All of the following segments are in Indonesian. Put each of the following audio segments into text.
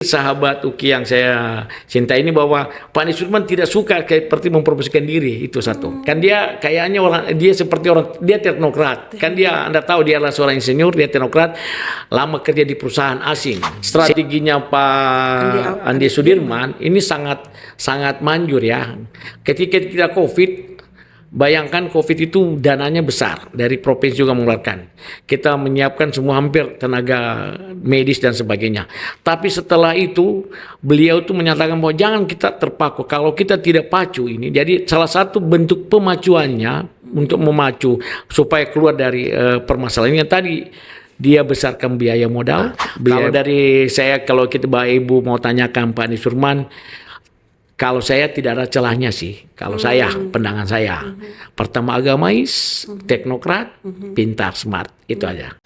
Sahabat Uki yang saya cinta ini bahwa Pak Anies Sudirman tidak suka kayak seperti mempromosikan diri, itu satu. Kan dia kayaknya dia seperti orang, dia teknokrat. Kan dia, Anda tahu dia adalah seorang insinyur, dia teknokrat, lama kerja di perusahaan asing. Strateginya Pak Andi Sudirman ini sangat sangat manjur ya. Ketika kita COVID, bayangkan COVID itu dananya besar, dari provinsi juga mengeluarkan. Kita menyiapkan semua hampir tenaga medis dan sebagainya. Tapi setelah itu beliau itu menyatakan bahwa jangan kita terpaku. Kalau kita tidak pacu ini, jadi salah satu bentuk pemacuannya untuk memacu supaya keluar dari permasalahannya tadi. Dia besarkan biaya modal. Kalau dari saya, kalau kita Bapak Ibu mau tanyakan Pak Anies Sudirman, kalau saya tidak ada celahnya sih. Kalau saya, pandangan saya. Pertama agamais, teknokrat, pintar, smart. Itu aja.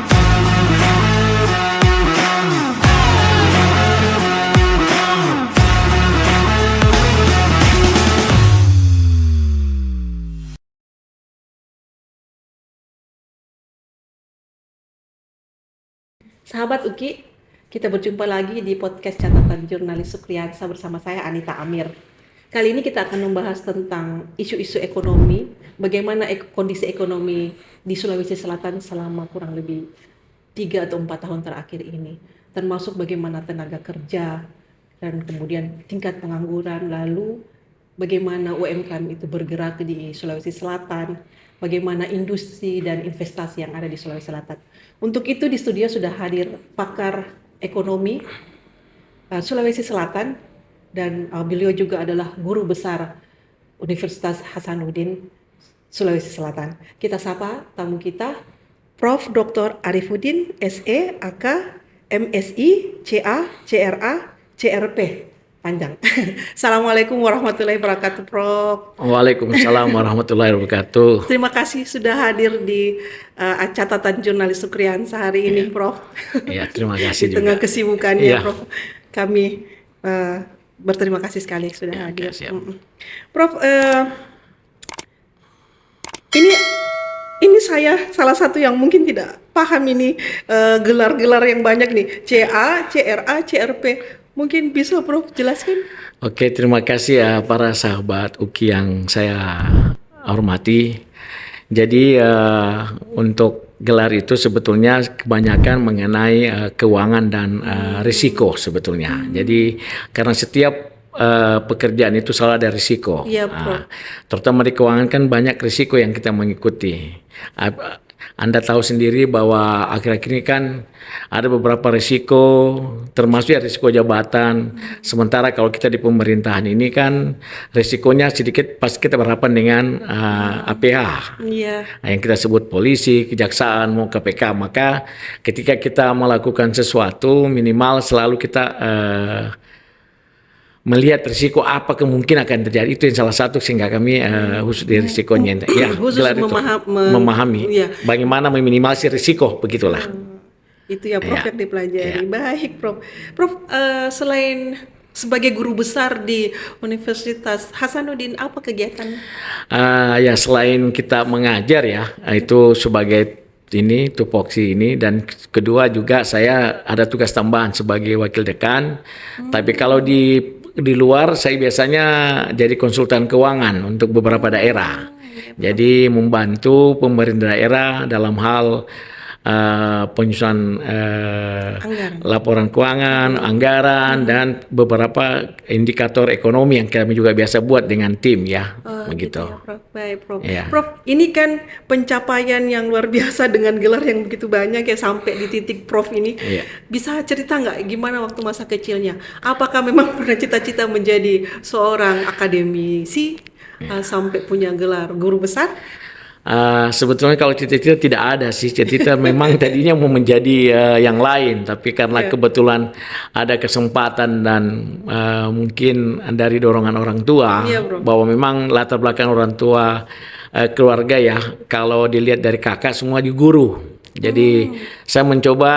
Sahabat Uki, kita berjumpa lagi di podcast Catatan Jurnalis Sukriyansa bersama saya Anita Amir. Kali ini kita akan membahas tentang isu-isu ekonomi, bagaimana kondisi ekonomi di Sulawesi Selatan selama kurang lebih 3 atau 4 tahun terakhir ini, termasuk bagaimana tenaga kerja dan kemudian tingkat pengangguran, lalu bagaimana UMKM itu bergerak di Sulawesi Selatan, bagaimana industri dan investasi yang ada di Sulawesi Selatan. Untuk itu di studio sudah hadir pakar ekonomi Sulawesi Selatan, dan beliau juga adalah guru besar Universitas Hasanuddin Sulawesi Selatan. Kita sapa tamu kita, Prof. Dr. Arifuddin SE, AK, MSI, CA, CRA, CRP. Panjang. Assalamualaikum warahmatullahi wabarakatuh, Prof. Waalaikumsalam warahmatullahi wabarakatuh. Terima kasih sudah hadir di Catatan Jurnalis Sukriyansa hari ini, Prof. Ya, terima kasih di tengah juga. kesibukannya, Ya. Prof. Kami berterima kasih sekali sudah hadir. Siap. Prof, ini saya salah satu yang mungkin tidak paham ini gelar-gelar yang banyak nih, CA, CRA, CRP. Mungkin bisa Prof jelaskan? Oke, terima kasih ya para sahabat Uki yang saya hormati. Jadi untuk gelar itu sebetulnya kebanyakan mengenai keuangan dan risiko sebetulnya. Jadi karena setiap pekerjaan itu selalu ada risiko. Iya, Prof. Terutama di keuangan kan banyak risiko yang kita mengikuti. Anda tahu sendiri bahwa akhir-akhir ini kan ada beberapa risiko, termasuk ya risiko jabatan. Sementara kalau kita di pemerintahan ini kan risikonya sedikit pasti kita berhadapan dengan APH. Iya. Yang kita sebut polisi, kejaksaan, mau KPK. Maka ketika kita melakukan sesuatu minimal selalu kita melihat risiko apa kemungkinan akan terjadi. Itu yang salah satu sehingga kami khusus di risikonya. Ya, khusus gelar itu memahami iya. bagaimana meminimalisir risiko, begitulah. Itu ya Prof yang dipelajari. Baik Prof. Prof, selain sebagai guru besar di Universitas Hasanuddin, apa kegiatan? Ya selain kita mengajar ya, itu sebagai ini tupoksi ini, dan kedua juga saya ada tugas tambahan sebagai wakil dekan. Tapi kalau di luar saya biasanya jadi konsultan keuangan untuk beberapa daerah. Jadi membantu pemerintah daerah dalam hal penyusunan laporan keuangan, anggaran, dan beberapa indikator ekonomi yang kami juga biasa buat dengan tim ya, begitu. Gitu ya, Prof. Baik, Prof. Ya. Prof, ini kan pencapaian yang luar biasa dengan gelar yang begitu banyak ya sampai di titik Prof ini. Ya. Bisa cerita nggak gimana waktu masa kecilnya? Apakah memang pernah cita-cita menjadi seorang akademisi sampai punya gelar guru besar? Sebetulnya kalau cita-cita tidak ada sih. Cita-cita memang tadinya mau menjadi yang lain, tapi karena kebetulan ada kesempatan dan mungkin dari dorongan orang tua, bahwa memang latar belakang orang tua keluarga ya, kalau dilihat dari kakak semua di guru. Jadi saya mencoba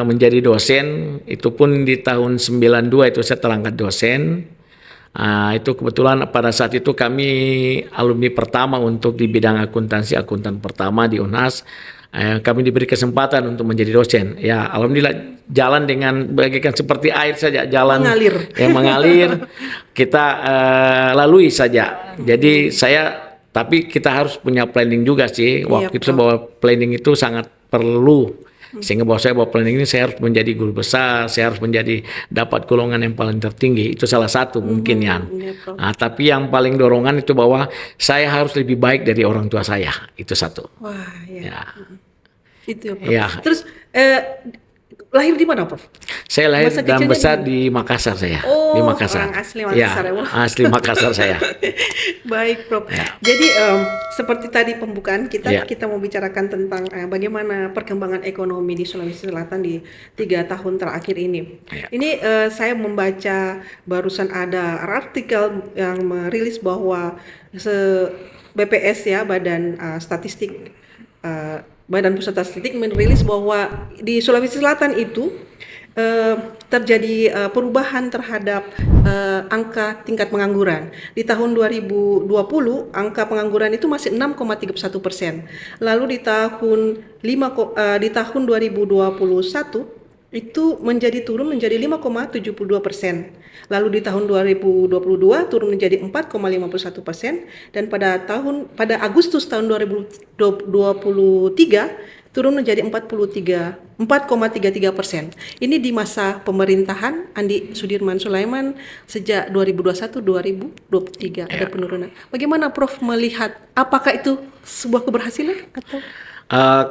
menjadi dosen, itu pun di tahun 92 itu saya terangkat dosen. Itu kebetulan pada saat itu kami alumni pertama untuk di bidang akuntansi, akuntan pertama di UNHAS. kami diberi kesempatan untuk menjadi dosen. Ya, alhamdulillah jalan dengan bagaikan seperti air saja, jalan Mengalir. yang mengalir kita lalui saja. Jadi tapi kita harus punya planning juga sih. Waktu Iya, itu bahwa planning itu sangat perlu. Sehingga bahwa planning ini saya harus menjadi guru besar, saya harus menjadi dapat golongan yang paling tertinggi. Itu salah satu mungkin ya. Iya, Prof. Nah, tapi yang paling dorongan itu bahwa saya harus lebih baik dari orang tua saya. Itu satu. Wah, ya. Ya. Itu ya, Prof. Ya. Terus lahir di mana, Prof? Saya lahir Masa dan kecilnya besar di di Makassar saya. Oh, Di Makassar. orang asli Makassar ya, Ya, Prof. asli Makassar saya. Baik, Prof. Ya. Jadi seperti tadi pembukaan kita, Ya. kita mau bicarakan tentang bagaimana perkembangan ekonomi di Sulawesi Selatan di 3 tahun terakhir ini. Ya. Ini saya membaca barusan ada artikel yang merilis bahwa BPS ya, Badan Pusat Statistik merilis bahwa di Sulawesi Selatan itu terjadi perubahan terhadap angka tingkat pengangguran. Di tahun 2020 angka pengangguran itu masih 6,31%. Lalu di tahun 2021 itu turun menjadi 5,72%. Lalu di tahun 2022 turun menjadi 4,51%, dan pada Agustus tahun 2023 turun menjadi 4,33%. Ini di masa pemerintahan Andi Sudirman Sulaiman sejak 2021-2023 ada penurunan. Bagaimana Prof melihat, apakah itu sebuah keberhasilan atau?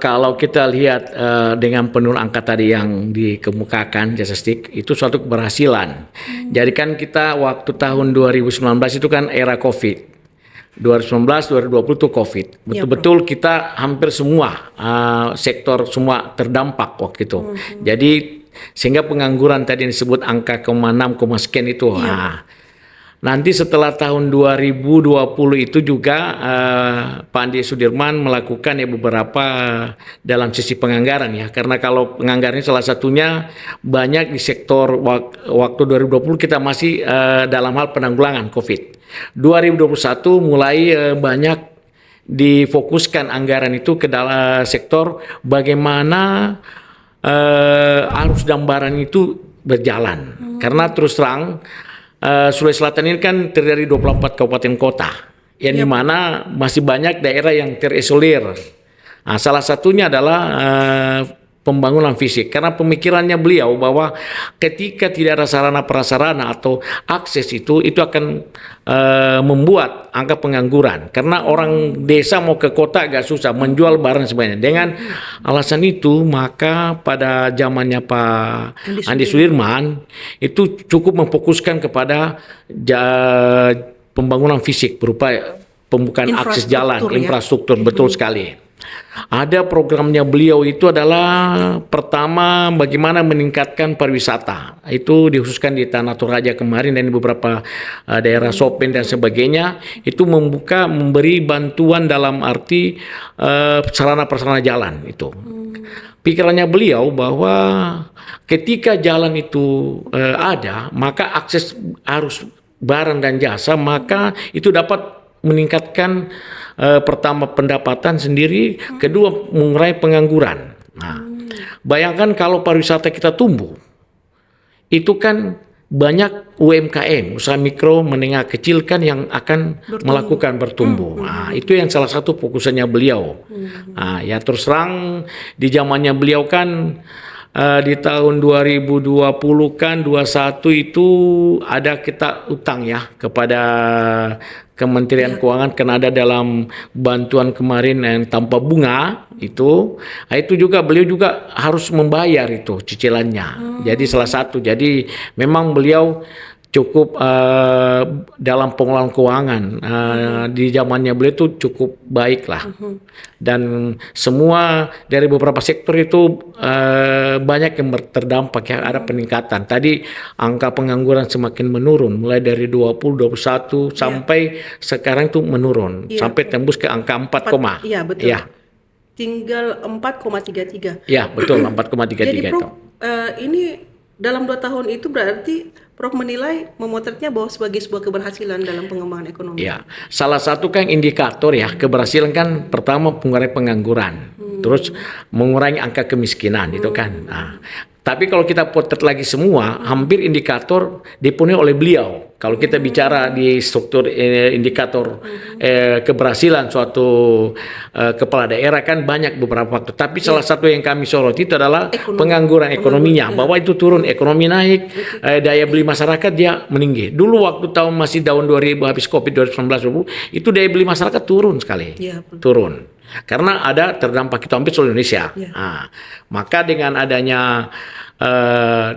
Kalau kita lihat dengan penurunan angka tadi yang dikemukakan Jasastik, itu suatu keberhasilan. Jadi kan kita waktu tahun 2019 itu kan era COVID. 2019, 2020 itu COVID. Betul-betul kita hampir semua sektor semua terdampak waktu itu. Jadi sehingga pengangguran tadi yang disebut angka 6, sekian itu. Nanti setelah tahun 2020 itu juga Pak Andi Sudirman melakukan ya beberapa dalam sisi penganggaran ya. Karena kalau penganggaran ini salah satunya banyak di sektor waktu 2020 kita masih dalam hal penanggulangan COVID. 2021 mulai banyak difokuskan anggaran itu ke dalam sektor bagaimana arus dan barang itu berjalan. Karena terus terang Sulawesi Selatan ini kan terdiri dari 24 kabupaten kota, yang dimana masih banyak daerah yang terisolir. Nah, salah satunya adalah pembangunan fisik, karena pemikirannya beliau bahwa ketika tidak ada sarana prasarana atau akses itu akan membuat angka pengangguran, karena orang desa mau ke kota agak susah menjual barang sebanyak. Dengan alasan itu maka pada zamannya Pak Andi Sudirman itu cukup memfokuskan kepada pembangunan fisik berupa pembukaan akses jalan, infrastruktur, betul sekali. Ada programnya beliau itu adalah pertama bagaimana meningkatkan pariwisata. Itu dikhususkan di Tanah Toraja kemarin dan di beberapa daerah Sopen dan sebagainya. Itu memberi bantuan dalam arti sarana prasarana jalan itu. Pikirannya beliau bahwa ketika jalan itu ada, maka akses arus barang dan jasa, maka itu dapat meningkatkan pertama pendapatan sendiri, kedua mengurangi pengangguran. Nah, bayangkan kalau pariwisata kita tumbuh, itu kan banyak UMKM, usaha mikro, menengah, kecil kan yang akan melakukan bertumbuh. Nah, itu yang salah satu fokusannya beliau. Nah, ya terus terang di zamannya beliau kan di tahun 2020 kan 21 itu ada kita utang ya kepada Kementerian Keuangan, karena ada dalam bantuan kemarin yang tanpa bunga itu juga beliau juga harus membayar itu cicilannya. Jadi salah satu, jadi memang beliau cukup dalam pengelolaan keuangan di zamannya beliau itu cukup baik lah. Dan semua dari beberapa sektor itu banyak yang terdampak ya, ada peningkatan. Tadi angka pengangguran semakin menurun mulai dari 21 sampai sekarang itu menurun sampai tembus ke angka 4, Iya, betul. Ya. Tinggal 4,33. Ya, betul 4,33 Jadi Prof, itu. Ini dalam 2 tahun itu berarti Prof menilai, memotretnya bahwa sebagai sebuah keberhasilan dalam pengembangan ekonomi. Ya, salah satu kan indikator ya keberhasilan kan pertama mengurangi pengangguran. terus mengurangi angka kemiskinan itu kan. Nah, tapi kalau kita potret lagi semua, hampir indikator dipenuhi oleh beliau. Kalau kita bicara di struktur indikator keberhasilan suatu kepala daerah kan banyak beberapa faktor. Tapi salah satu yang kami soroti itu adalah pengangguran ekonominya. Bahwa itu turun, ekonomi naik, daya beli masyarakat dia meninggi. Dulu waktu masih tahun 2000 habis Covid 2019 itu daya beli masyarakat turun sekali. Turun. Karena ada terdampak itu hampir seluruh Indonesia. Nah, maka dengan adanya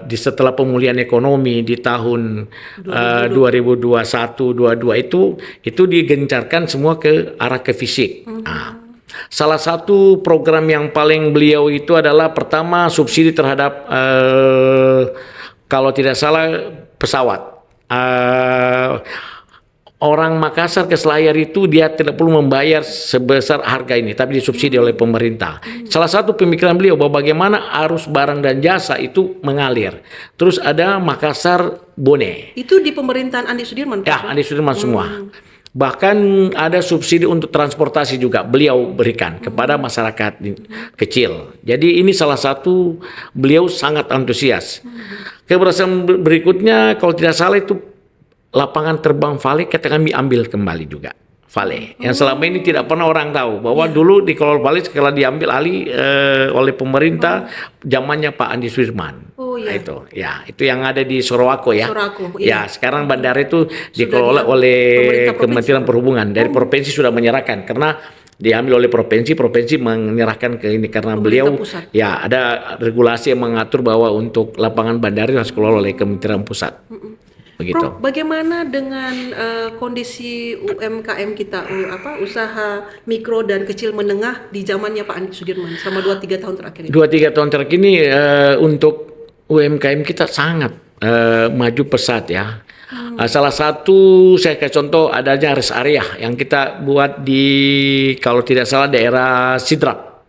setelah pemulihan ekonomi di tahun 2021-22 itu digencarkan semua ke arah ke fisik. Nah, salah satu program yang paling beliau itu adalah pertama subsidi terhadap kalau tidak salah pesawat. Orang Makassar ke Selayar itu dia tidak perlu membayar sebesar harga ini, tapi disubsidi oleh pemerintah. Salah satu pemikiran beliau bahwa bagaimana arus barang dan jasa itu mengalir. Terus ada Makassar Bone. Itu di pemerintahan Andi Sudirman? Ya, Andi Sudirman semua. Bahkan ada subsidi untuk transportasi juga beliau berikan kepada masyarakat kecil. Jadi ini salah satu beliau sangat antusias. Keberhasilan berikutnya kalau tidak salah itu lapangan terbang Vale kita kami ambil kembali juga. Vale yang selama ini tidak pernah orang tahu bahwa dulu dikelola Vale setelah diambil alih oleh pemerintah zamannya Pak Andi Sudirman. Nah, itu yang ada di Sorowako ya. Ya, sekarang bandara itu dikelola oleh Kementerian Perhubungan. Dari provinsi sudah menyerahkan karena diambil oleh provinsi menyerahkan ke ini karena beliau ya ada regulasi yang mengatur bahwa untuk lapangan bandara harus dikelola oleh Kementerian Pusat. Begitu. Prof, bagaimana dengan kondisi UMKM kita, usaha mikro dan kecil menengah di zamannya Pak Andi Sudirman selama 2-3 tahun terakhir ini? 2-3 tahun terakhir ini untuk UMKM kita sangat maju pesat ya. Salah satu saya kasih contoh adanya rest area yang kita buat di kalau tidak salah daerah Sidrap.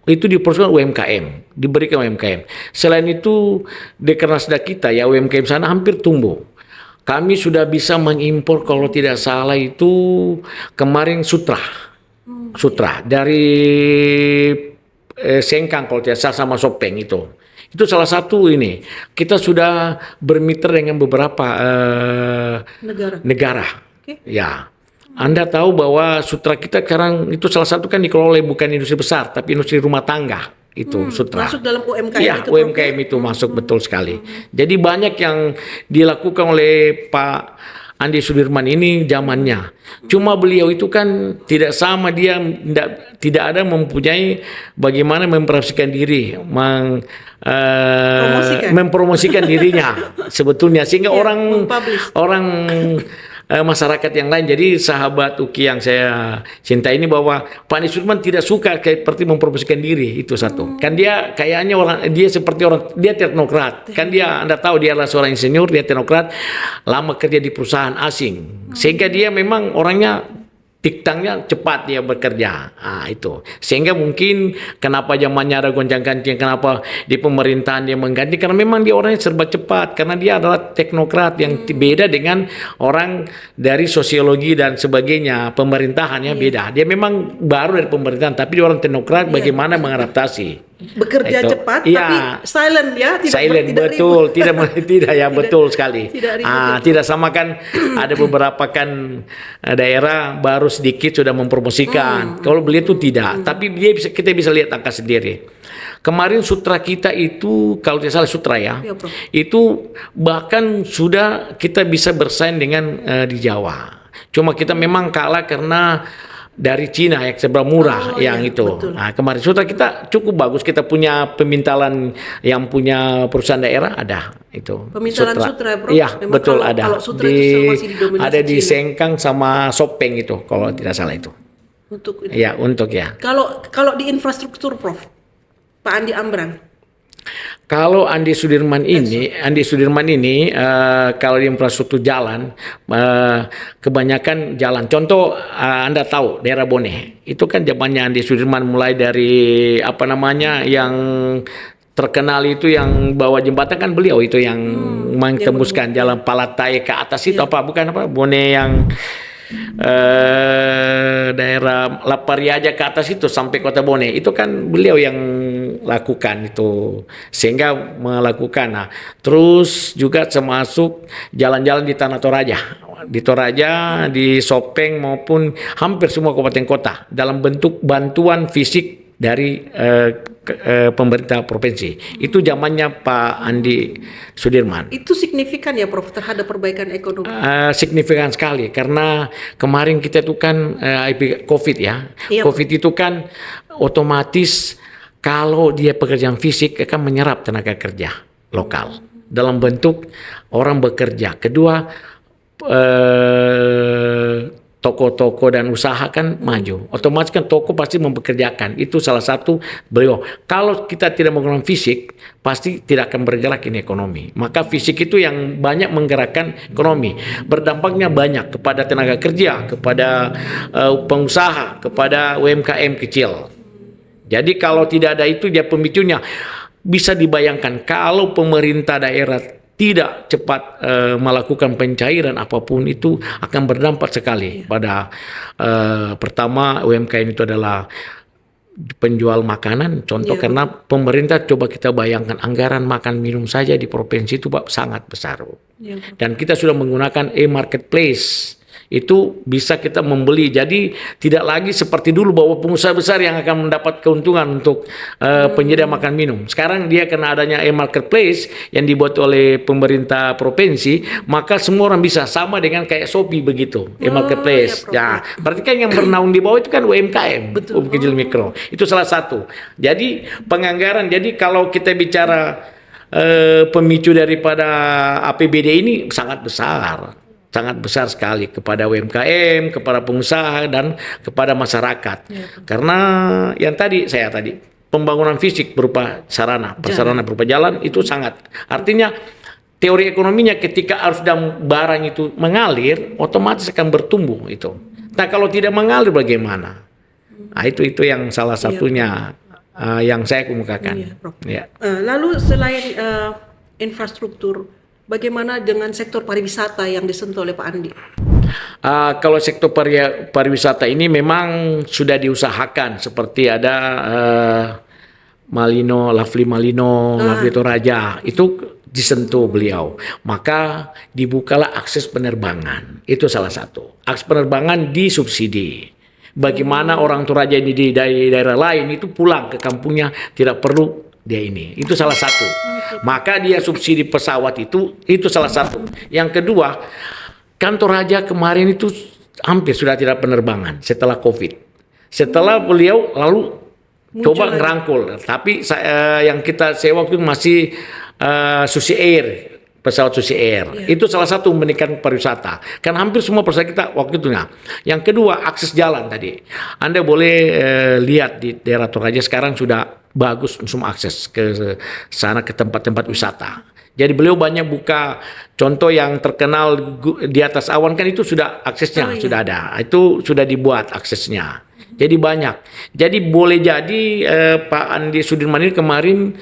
Itu diperuntukkan UMKM, diberikan UMKM. Selain itu di Kerasda kita ya UMKM sana hampir tumbuh. Kami sudah bisa mengimpor kalau tidak salah itu kemarin sutra dari Sengkang kalau tidak salah sama Sopeng itu. Itu salah satu ini. Kita sudah bermitra dengan beberapa negara. Ya. Anda tahu bahwa sutra kita sekarang itu salah satu kan dikelola bukan industri besar tapi industri rumah tangga itu sutra. Masuk dalam UMKM ya, itu. UMKM itu masuk betul sekali. Jadi banyak yang dilakukan oleh Pak Andi Sudirman ini zamannya. Cuma beliau itu kan tidak sama dia tidak ada mempunyai bagaimana mempromosikan diri, mempromosikan dirinya sebetulnya sehingga orang masyarakat yang lain. Jadi sahabat Uki yang saya cintai ini bahwa Pak Andi Sudirman tidak suka seperti mempromosikan diri itu satu. Kan dia kayaknya dia teknokrat. Kan Anda tahu dia adalah seorang insinyur, dia teknokrat, lama kerja di perusahaan asing. Sehingga dia memang orangnya tiktangnya cepat dia bekerja. Itu. Sehingga mungkin kenapa zamannya ada gonjang-ganjing, kenapa di pemerintahan dia mengganti, karena memang dia orangnya serba cepat, karena dia adalah teknokrat yang beda dengan orang dari sosiologi dan sebagainya, pemerintahannya beda. Dia memang baru dari pemerintahan, tapi dia orang teknokrat bagaimana mengadaptasi. Bekerja cepat tapi silent ya, tidak betul, tidak ya betul sekali. Tidak sama kan ada beberapa kan daerah baru sedikit sudah mempromosikan. Kalau beliau itu tidak, tapi kita bisa lihat angka sendiri. Kemarin sutra kita itu kalau tidak salah sutra ya itu bahkan sudah kita bisa bersaing dengan di Jawa. Cuma kita memang kalah karena dari Cina yang seberapa murah itu. Betul. Nah, kemarin sutra kita cukup bagus. Kita punya pemintalan yang punya perusahaan daerah ada itu. Pemintalan sutra, Bro. Iya, betul ada. Kalau sutra itu masih didominasi ada di Cina. Sengkang sama Sopeng itu kalau tidak salah itu. Untuk ya. Kalau di infrastruktur, Prof. Pak Andi Amran. Kalau Andi Sudirman ini kalau di infrastruktur jalan kebanyakan jalan. Contoh Anda tahu daerah Bone itu kan zamannya Andi Sudirman mulai dari yang terkenal itu yang bawa jembatan kan beliau itu yang menembuskan jalan Palatai ke atas itu Bone yang daerah Lapariaja ke atas itu sampai Kota Bone itu kan beliau yang lakukan itu sehingga melakukan. Nah, terus juga termasuk jalan-jalan di Tanah Toraja, di Sopeng maupun hampir semua kabupaten kota dalam bentuk bantuan fisik dari pemerintah provinsi. Itu zamannya Pak Andi Sudirman. Itu signifikan ya Prof terhadap perbaikan ekonomi? Signifikan sekali karena kemarin kita itu kan COVID ya. Iya. COVID itu kan otomatis kalau dia pekerjaan fisik akan menyerap tenaga kerja lokal dalam bentuk orang bekerja. Kedua toko-toko dan usaha kan maju. Otomatis kan toko pasti mempekerjakan. Itu salah satu beliau. Kalau kita tidak menggunakan fisik, pasti tidak akan bergerak ini ekonomi. Maka fisik itu yang banyak menggerakkan ekonomi. Berdampaknya banyak kepada tenaga kerja, kepada pengusaha, kepada UMKM kecil. Jadi kalau tidak ada itu dia pemicunya. Bisa dibayangkan kalau pemerintah daerah tidak cepat melakukan pencairan apapun itu akan berdampak sekali pada pertama UMKM itu adalah penjual makanan contoh karena pemerintah coba kita bayangkan anggaran makan minum saja di provinsi itu Pak sangat besar dan kita sudah menggunakan e-marketplace itu bisa kita membeli. Jadi tidak lagi seperti dulu bahwa pengusaha besar yang akan mendapat keuntungan untuk penyedia makan minum. Sekarang dia karena adanya e-marketplace yang dibuat oleh pemerintah provinsi, maka semua orang bisa sama dengan kayak Shopee begitu, e-marketplace. Ya, berarti kan yang bernaung di bawah itu kan UMKM, kecil mikro. Itu salah satu. Jadi penganggaran. Jadi kalau kita bicara pemicu daripada APBD ini sangat besar sekali kepada UMKM, kepada pengusaha dan kepada masyarakat. Karena yang tadi pembangunan fisik berupa prasarana berupa jalan itu sangat. Artinya teori ekonominya ketika arus dan barang itu mengalir, otomatis akan bertumbuh itu. Nah kalau tidak mengalir bagaimana? Nah itu yang salah satunya yang saya kemukakan. Lalu selain infrastruktur, bagaimana dengan sektor pariwisata yang disentuh oleh Pak Andi? Kalau sektor pariwisata ini memang sudah diusahakan seperti ada Lovely Toraja itu disentuh beliau. Maka dibukalah akses penerbangan. Itu salah satu. Akses penerbangan disubsidi. Bagaimana orang Toraja ini di daerah lain itu pulang ke kampungnya tidak perlu dia ini. Itu salah satu. Maka dia subsidi pesawat itu salah satu. Yang kedua, kan Toraja kemarin itu hampir sudah tidak penerbangan setelah COVID. Setelah beliau lalu coba ngerangkul. Tapi yang kita sewa waktu itu masih Susi Air. Pesawat Susi Air. Itu salah satu meningkatkan pariwisata. Kan hampir semua pesawat kita waktu itu. Yang kedua, akses jalan tadi. Anda boleh lihat di daerah Toraja sekarang sudah bagus semua akses ke sana ke tempat-tempat wisata. Jadi beliau banyak buka contoh yang terkenal di atas awan kan itu sudah aksesnya sudah ada. Itu sudah dibuat aksesnya. Jadi banyak. Jadi boleh jadi Pak Andi Sudirman ini kemarin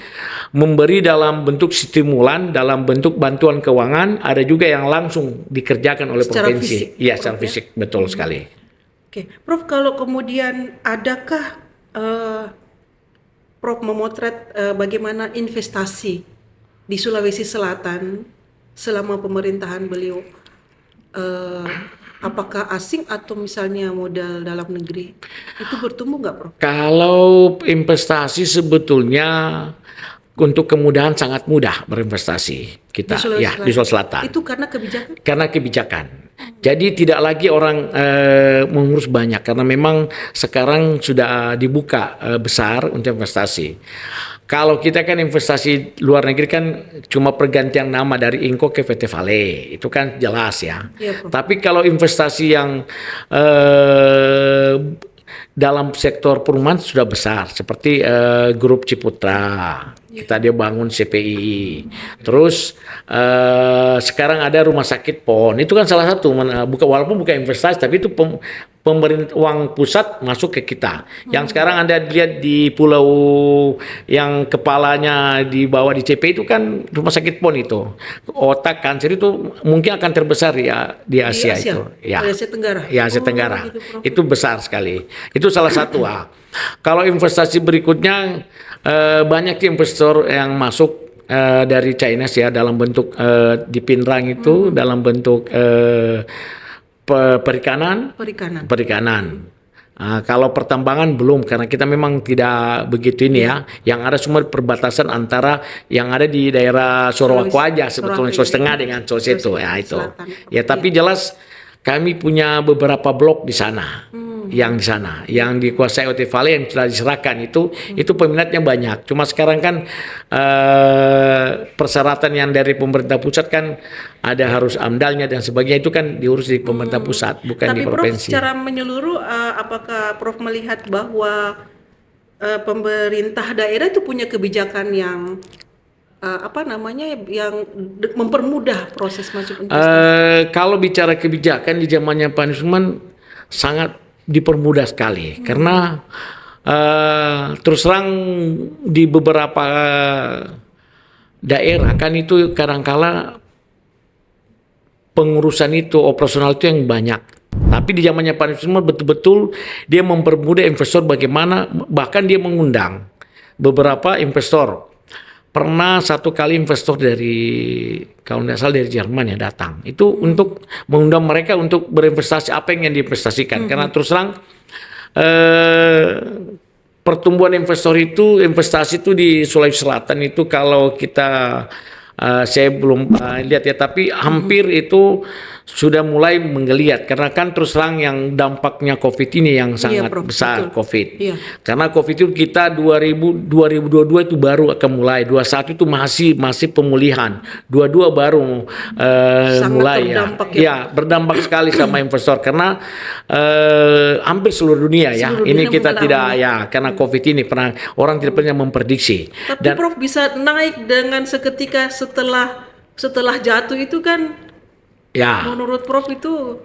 memberi dalam bentuk stimulan, dalam bentuk bantuan keuangan, ada juga yang langsung dikerjakan oleh provinsi. Iya, secara fisik, betul sekali. Oke, Prof, kalau kemudian adakah Prof memotret bagaimana investasi di Sulawesi Selatan selama pemerintahan beliau? Apakah asing atau misalnya modal dalam negeri itu bertumbuh nggak, Prof? Kalau investasi sebetulnya untuk kemudahan sangat mudah berinvestasi kita di Sulawesi Selatan. Itu karena kebijakan? Karena kebijakan. Jadi tidak lagi orang mengurus banyak karena memang sekarang sudah dibuka besar untuk investasi. Kalau kita kan investasi luar negeri kan cuma pergantian nama dari Inco ke VT Vale, itu kan jelas ya. Tapi kalau investasi yang dalam sektor perumahan sudah besar, seperti grup Ciputra, Dia bangun CPI. Terus sekarang ada rumah sakit PON. Itu kan salah satu walaupun bukan investasi tapi itu pemerintah uang pusat masuk ke kita. Yang sekarang Anda lihat di pulau yang kepalanya dibawa di CPI itu kan rumah sakit PON itu. Otak kanker itu mungkin akan terbesar ya di Asia, itu. Ya. Asia Tenggara. Ya, Asia Tenggara. Gitu, Prof. Itu besar sekali. Itu salah satu. Kalau investasi berikutnya banyak investor yang masuk dari China ya dalam bentuk di Pinrang itu dalam bentuk perikanan. Kalau pertambangan belum karena kita memang tidak begitu ini ya. Yang ada semua perbatasan antara yang ada di daerah Sorowako aja sebetulnya Sulawesi Tengah dengan Sulawesi itu ya itu. Ya tapi jelas kami punya beberapa blok di sana. Yang di sana, yang dikuasai OT Valley yang sudah diserahkan itu peminatnya banyak. Cuma sekarang kan persyaratan yang dari pemerintah pusat kan ada harus AMDAL-nya dan sebagainya itu kan diurus di pemerintah pusat bukan di provinsi. Tapi Prof secara menyeluruh apakah Prof melihat bahwa pemerintah daerah itu punya kebijakan yang yang mempermudah proses masuk investasi? Kalau bicara kebijakan di zamannya Pak Nusman sangat dipermudah sekali karena terus terang di beberapa daerah kan itu kadangkala pengurusan itu operasional itu yang banyak. Tapi di zamannya Pak Nusman betul-betul dia mempermudah investor bagaimana bahkan dia mengundang beberapa investor. Pernah satu kali investor dari kalau tidak salah dari Jerman ya datang itu untuk mengundang mereka untuk berinvestasi apa yang diinvestasikan karena terus terang pertumbuhan investasi itu di Sulawesi Selatan itu kalau kita saya belum lihat ya tapi hampir itu sudah mulai menggeliat karena kan terus terang yang dampaknya COVID ini yang sangat besar COVID. Karena COVID itu kita 2022 itu baru akan mulai, 21 itu masih pemulihan, 22 baru mulai ya. Berdampak sekali sama investor karena hampir seluruh dunia ya. Ini kita tidak ya karena COVID ini pernah orang tidak pernah memprediksi. Tapi Prof bisa naik dengan seketika setelah jatuh itu kan. Ya. Menurut Prof itu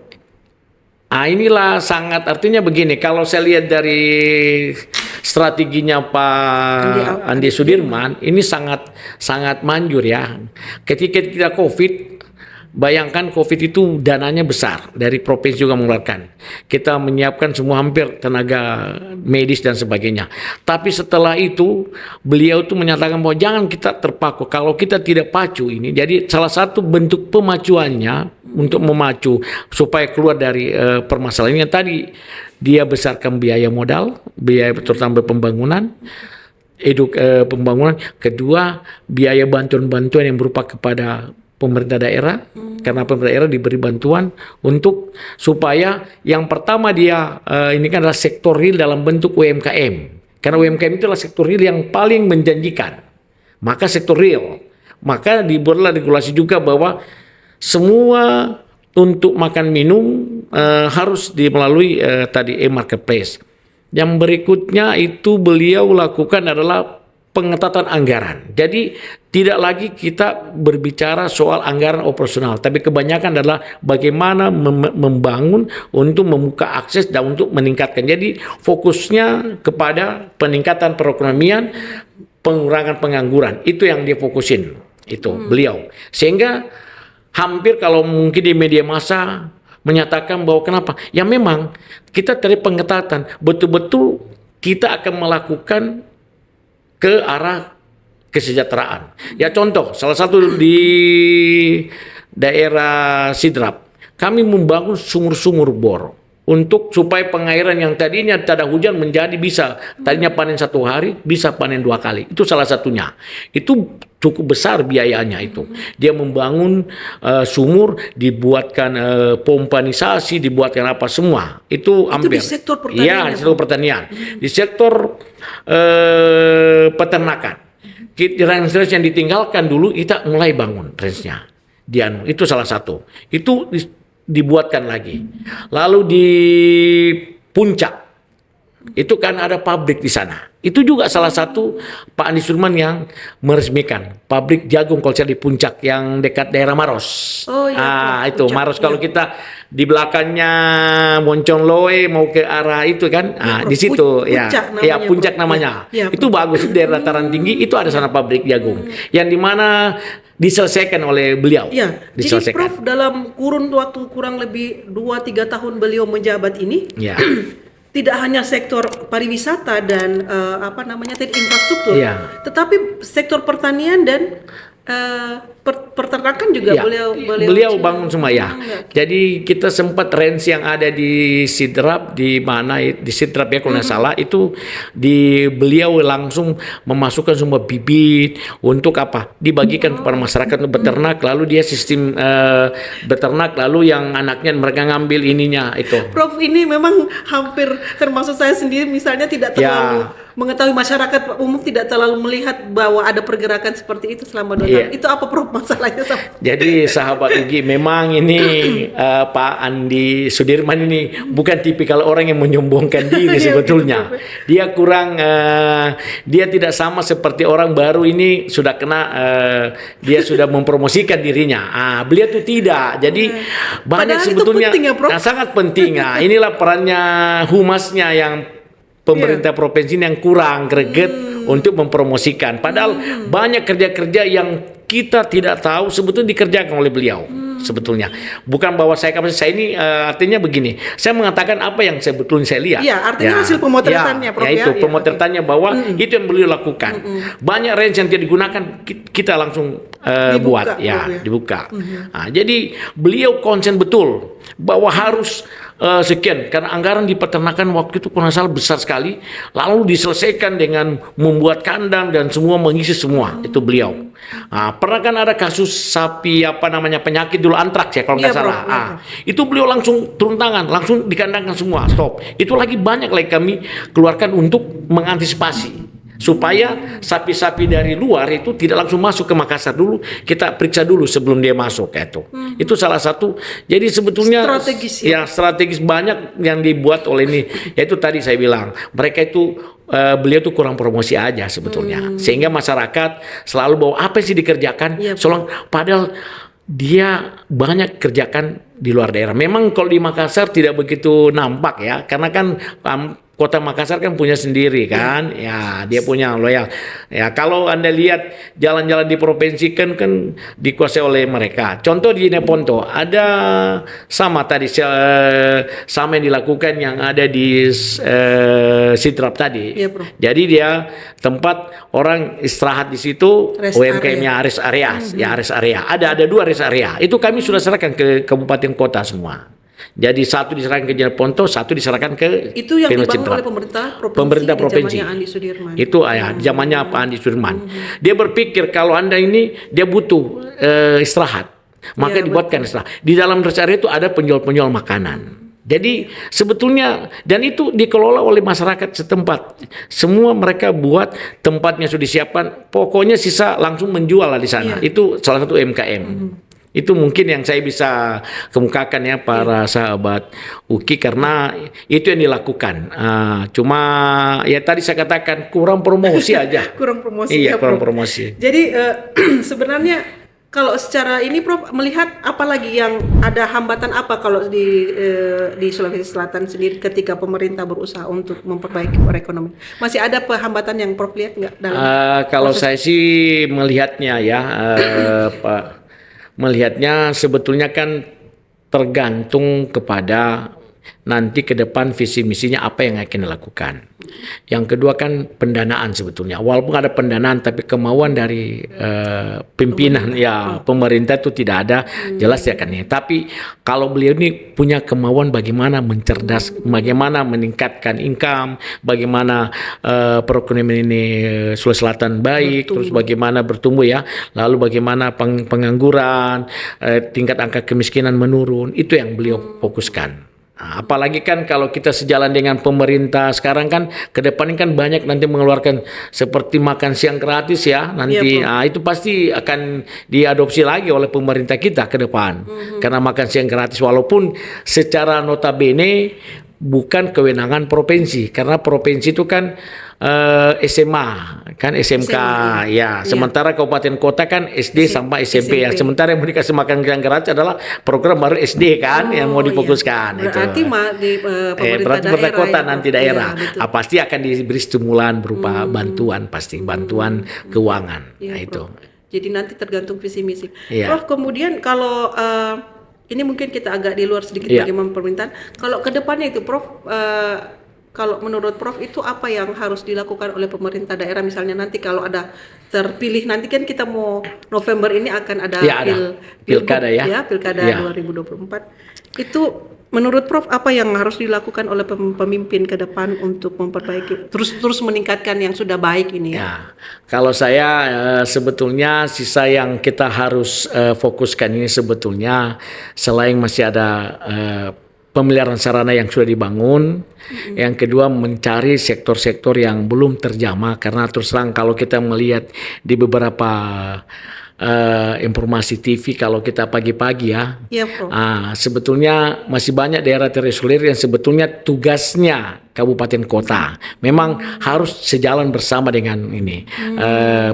inilah sangat artinya begini kalau saya lihat dari strateginya Pak Andi Sudirman ini sangat manjur ya. Ketika kita COVID bayangkan COVID itu dananya besar dari provinsi juga mengeluarkan. Kita menyiapkan semua hampir tenaga medis dan sebagainya. Tapi setelah itu beliau itu menyatakan bahwa jangan kita terpaku. Kalau kita tidak pacu ini, jadi salah satu bentuk pemacuannya untuk memacu supaya keluar dari permasalahannya tadi dia besarkan biaya modal, biaya terutama pembangunan. Pembangunan kedua biaya bantuan-bantuan yang berupa kepada pemerintah daerah karena pemerintah daerah diberi bantuan untuk supaya yang pertama dia ini kan adalah sektor real dalam bentuk UMKM karena UMKM itu adalah sektor real yang paling menjanjikan maka sektor real maka dibuatlah regulasi juga bahwa semua untuk makan minum harus melalui tadi e-marketplace. Yang berikutnya itu beliau lakukan adalah pengetatan anggaran. Jadi tidak lagi kita berbicara soal anggaran operasional, tapi kebanyakan adalah bagaimana membangun untuk membuka akses dan untuk meningkatkan. Jadi fokusnya kepada peningkatan perekonomian, pengurangan pengangguran. Itu yang dia fokusin itu beliau. Sehingga hampir kalau mungkin di media massa menyatakan bahwa kenapa? Ya memang kita dari pengetatan betul-betul kita akan melakukan ke arah kesejahteraan. Ya contoh, salah satu di daerah Sidrap, kami membangun sumur-sumur bor untuk supaya pengairan yang tadinya tak ada hujan menjadi bisa tadinya panen 1 hari bisa panen 2 kali. Itu salah satunya. Itu cukup besar biayanya itu. Dia membangun sumur, dibuatkan pompanisasi, dibuatkan apa semua. Itu hampir. Di sektor pertanian. Iya, di sektor pertanian. Di sektor peternakan. Range yang ditinggalkan dulu kita mulai bangun range-nya. Itu salah satu. Itu dibuatkan lagi. Lalu di puncak itu kan ada pabrik di sana. Itu juga salah satu Pak Andi Sudirman yang meresmikan pabrik jagung kolcer di Puncak yang dekat daerah Maros. Oh iya, Itu Puncak, Maros kalau iya. kita di belakangnya Monconloe mau ke arah itu kan, Prof. di situ ya. Puncak Ya, namanya, Puncak Prof. namanya. Ya, Itu bagus di daerah dataran tinggi, itu ada sana pabrik jagung yang dimana diselesaikan oleh beliau. Ya, jadi Diselesaikan. Prof dalam kurun waktu kurang lebih 2-3 tahun beliau menjabat ini, Ya. tidak hanya sektor pariwisata dan tadi infrastruktur, Iya. tetapi sektor pertanian dan peternakan juga Ya, beliau bangun semua ya. Jadi kita sempat range yang ada di Sidrap di mana di Sidrap ya kalau nggak salah itu di beliau langsung memasukkan semua bibit untuk apa? Dibagikan kepada masyarakat untuk beternak lalu dia sistem beternak lalu yang anaknya mereka ngambil ininya itu. Prof ini memang hampir termasuk saya sendiri misalnya tidak terlalu mengetahui, masyarakat umum tidak terlalu melihat bahwa ada pergerakan seperti itu selama 2 tahun. Itu apa Prof masalahnya? Jadi sahabat Ugi memang ini Pak Andi Sudirman ini bukan tipikal orang yang menyombongkan diri sebetulnya. Dia kurang dia tidak sama seperti orang baru ini sudah kena dia sudah mempromosikan dirinya. Beliau itu tidak. Jadi banyak Padahal sebetulnya itu penting ya, Prof? sangat penting. Inilah perannya humasnya yang pemerintah provinsi yang kurang greget untuk mempromosikan. Padahal banyak kerja-kerja yang kita tidak tahu sebetulnya dikerjakan oleh beliau. Sebetulnya bukan bahwa saya ini artinya begini. Saya mengatakan apa yang sebetulnya saya lihat. Iya, artinya hasil pemotretannya, Prof. Itu Ya, pemotretannya bahwa itu yang beliau lakukan. Banyak range yang tidak digunakan kita langsung buat dibuka. Jadi beliau konsen betul bahwa harus sekian karena anggaran di peternakan waktu itu kalau salah besar sekali lalu diselesaikan dengan membuat kandang dan semua mengisi semua itu beliau. Pernah kan ada kasus sapi penyakit dulu antraks ya kalau nggak salah. Itu beliau langsung turun tangan langsung dikandangkan semua stop. Itu lagi banyak lagi kami keluarkan untuk mengantisipasi supaya sapi-sapi dari luar itu tidak langsung masuk ke Makassar dulu, kita periksa dulu sebelum dia masuk itu salah satu. Jadi sebetulnya strategis banyak yang dibuat oleh ini, yaitu tadi saya bilang mereka itu beliau tuh kurang promosi aja sebetulnya sehingga masyarakat selalu bahwa apa sih dikerjakan padahal dia banyak kerjakan di luar daerah. Memang kalau di Makassar tidak begitu nampak ya karena kan Kota Makassar kan punya sendiri kan, dia punya loyal. Ya kalau Anda lihat jalan-jalan di provinsi kan dikuasai oleh mereka. Contoh di Neponto ada sama yang dilakukan yang ada di Sidrap tadi. Iya, Bro. Jadi dia tempat orang istirahat di situ, UMKM-nya rest area, rest area. Ada 2 rest area. Itu kami sudah serahkan ke kabupaten kota semua. Jadi satu diserahkan ke Neponto, satu diserahkan ke itu yang dibangun Citrap. oleh pemerintah provinsi. Zamannya Andi Sudirman. Itu zamannya Pak Andi Sudirman. Dia berpikir kalau Anda ini dia butuh istirahat, maka dibuatkan istirahat. Di dalam rest area itu ada penjual-penjual makanan. Jadi sebetulnya dan itu dikelola oleh masyarakat setempat. Semua mereka buat tempatnya sudah disiapkan. Pokoknya sisa langsung menjual lah di sana. Itu salah satu UMKM. Itu mungkin yang saya bisa kemukakan ya para sahabat UKI karena itu yang dilakukan. Cuma ya tadi saya katakan kurang promosi aja. Kurang promosi. Iya, kurang Prof. promosi. Jadi sebenarnya kalau secara ini Prof melihat apalagi yang ada hambatan apa kalau di Sulawesi Selatan sendiri ketika pemerintah berusaha untuk memperbaiki perekonomian. Masih ada hambatan yang Prof lihat nggak dalam kalau saya sih melihatnya ya Pak melihatnya sebetulnya kan tergantung kepada nanti ke depan visi misinya apa yang akan dilakukan. Yang kedua kan pendanaan sebetulnya. Walaupun ada pendanaan tapi kemauan dari pimpinan pemerintah itu tidak ada, jelas ya kan ya. Tapi kalau beliau ini punya kemauan bagaimana mencerdas, bagaimana meningkatkan income, bagaimana perekonomian ini Sulawesi Selatan baik, terus bagaimana bertumbuh ya. Lalu bagaimana pengangguran, tingkat angka kemiskinan menurun, itu yang beliau fokuskan. Apalagi kan kalau kita sejalan dengan pemerintah sekarang kan ke depan kan banyak nanti mengeluarkan seperti makan siang gratis ya nanti itu pasti akan diadopsi lagi oleh pemerintah kita ke depan karena makan siang gratis walaupun secara notabene bukan kewenangan provinsi karena provinsi itu kan SMA kan SMK SMA, ya. Sementara kabupaten kota kan SD sampai SMP ya. SMP. Sementara yang mau dikasih makan gratis adalah program baru SD kan yang mau difokuskan itu. Berarti di pemerintah Berarti daerah kota itu. nanti daerah Iya, betul. pasti akan diberi stimulan berupa bantuan pasti bantuan keuangan. Iya, Nah, itu. Prof. Jadi nanti tergantung visi misi. Iya. Prof, kemudian kalau ini mungkin kita agak di luar sedikit Iya. bagaimana pemerintahan. Kalau ke depannya itu Prof, kalau menurut Prof itu apa yang harus dilakukan oleh pemerintah daerah, misalnya nanti kalau ada terpilih, nanti kan kita mau November ini akan ada Iya, ada. Pilkada ya. Pilkada Iya. 2024. Itu menurut Prof apa yang harus dilakukan oleh pemimpin ke depan untuk memperbaiki terus meningkatkan yang sudah baik ini ya? Ya, kalau saya sebetulnya sisa yang kita harus fokuskan ini sebetulnya selain masih ada pemeliharaan sarana yang sudah dibangun, yang kedua mencari sektor-sektor yang belum terjamah karena terus terang kalau kita melihat di beberapa informasi TV kalau kita pagi-pagi ya, Iya, Prof. sebetulnya masih banyak daerah terisolir yang sebetulnya tugasnya kabupaten kota memang harus sejalan bersama dengan ini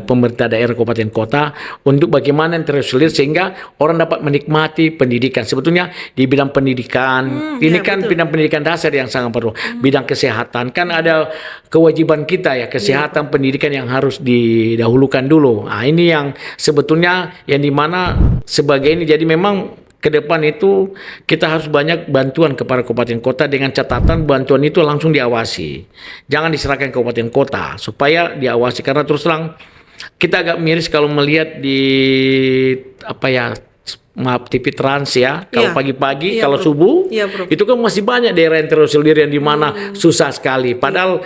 pemerintah daerah kabupaten kota untuk bagaimana yang terisolir sehingga orang dapat menikmati pendidikan. Sebetulnya di bidang pendidikan ini ya, kan betul. bidang pendidikan dasar yang sangat perlu. Bidang kesehatan kan ada kewajiban kita ya kesehatan pendidikan yang harus didahulukan dulu. Nah, ini yang sebetulnya yang dimana sebagai ini jadi memang ke depan itu kita harus banyak bantuan kepada kabupaten kota dengan catatan bantuan itu langsung diawasi. Jangan diserahkan ke kabupaten kota supaya diawasi karena terus terang kita agak miris kalau melihat di maaf TV Trans ya, kalau Iya. pagi-pagi, Iya, kalau Bro. subuh, Iya, Bro. itu kan masih banyak daerah yang terisolir yang di mana susah sekali. Padahal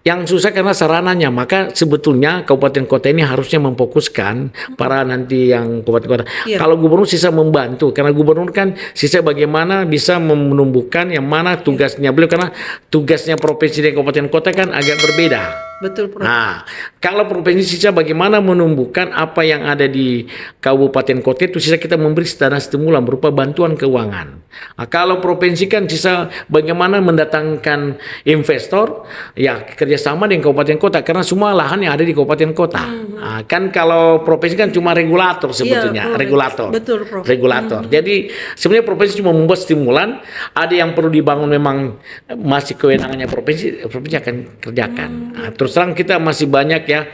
yang susah karena sarananya. Maka sebetulnya kabupaten kota ini harusnya memfokuskan para nanti yang kabupaten kota. Iya. Kalau gubernur sisa membantu, karena gubernur kan sisa bagaimana bisa menumbuhkan yang mana tugasnya beliau, karena tugasnya provinsi dan kabupaten kota kan agak berbeda. Betul, Prof. Nah, kalau provinsi sisa bagaimana menumbuhkan apa yang ada di kabupaten kota itu sisa kita memberi dana stimulan berupa bantuan keuangan. Nah, kalau provinsi kan sisa bagaimana mendatangkan investor, ya kerjasama dengan kabupaten kota karena semua lahan yang ada di kabupaten kota. Nah, kan kalau provinsi kan cuma regulator sebetulnya, Prof. regulator. Betul, Prof. Regulator. Jadi sebenarnya provinsi cuma membuat stimulan, ada yang perlu dibangun memang masih kewenangannya provinsi akan kerjakan. Nah, terus terang kita masih banyak ya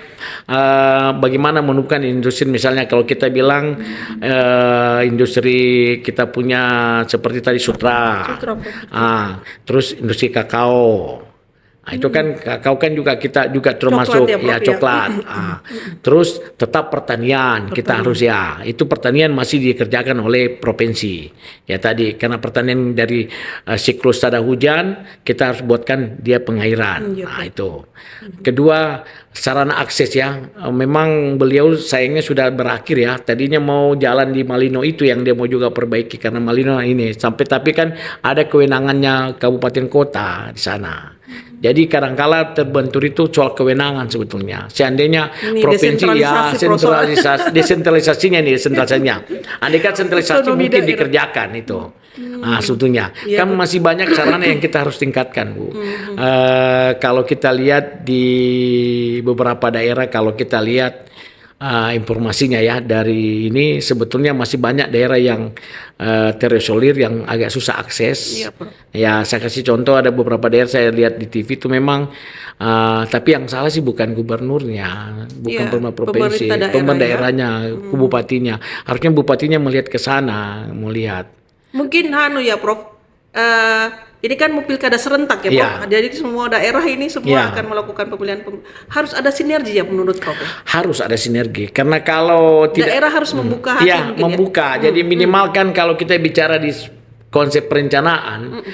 bagaimana menumbuhkan industri, misalnya kalau kita bilang industri kita punya seperti tadi sutra, Prof. terus industri kakao. Nah, itu kan kakao kan kita juga termasuk Coklat ya, Prof, ya. coklat. Terus tetap pertanian kita harus ya. Itu pertanian masih dikerjakan oleh provinsi. Ya tadi karena pertanian dari siklus tada hujan kita harus buatkan dia pengairan. Nah, itu. Kedua sarana akses ya. Memang beliau sayangnya sudah berakhir ya. Tadinya mau jalan di Malino itu yang dia mau juga perbaiki karena Malino ini sampai tapi kan ada kewenangannya kabupaten kota di sana. Jadi kadangkala terbentur itu soal kewenangan sebetulnya. Seandainya Ini provinsi ya desentralisasi, desentralisasinya nih sentralisasinya. Andai kan sentralisasi Otonomi mungkin daerah. dikerjakan itu. Sebetulnya Iya, kan masih banyak sarana yang kita harus tingkatkan, Bu. Kalau kita lihat di beberapa daerah, kalau kita lihat informasinya ya dari ini sebetulnya masih banyak daerah yang terisolir yang agak susah akses. Iya, Prof. Ya saya kasih contoh ada beberapa daerah saya lihat di TV itu memang tapi yang salah sih bukan gubernurnya, bukan Iya, pemerintah provinsi, pemerintah daerah, pemerintah ya. daerahnya, bupatinya. Harusnya bupatinya melihat ke sana, melihat. Mungkin ya, Prof. Ini kan mau pilkada serentak ya, Prof. Iya. Jadi semua daerah ini semua Iya. akan melakukan pemilihan. Harus ada sinergi ya menurut Prof. Harus ada sinergi karena kalau tidak Daerah harus membuka hati ya mungkin membuka. Jadi minimal kan kalau kita bicara di konsep perencanaan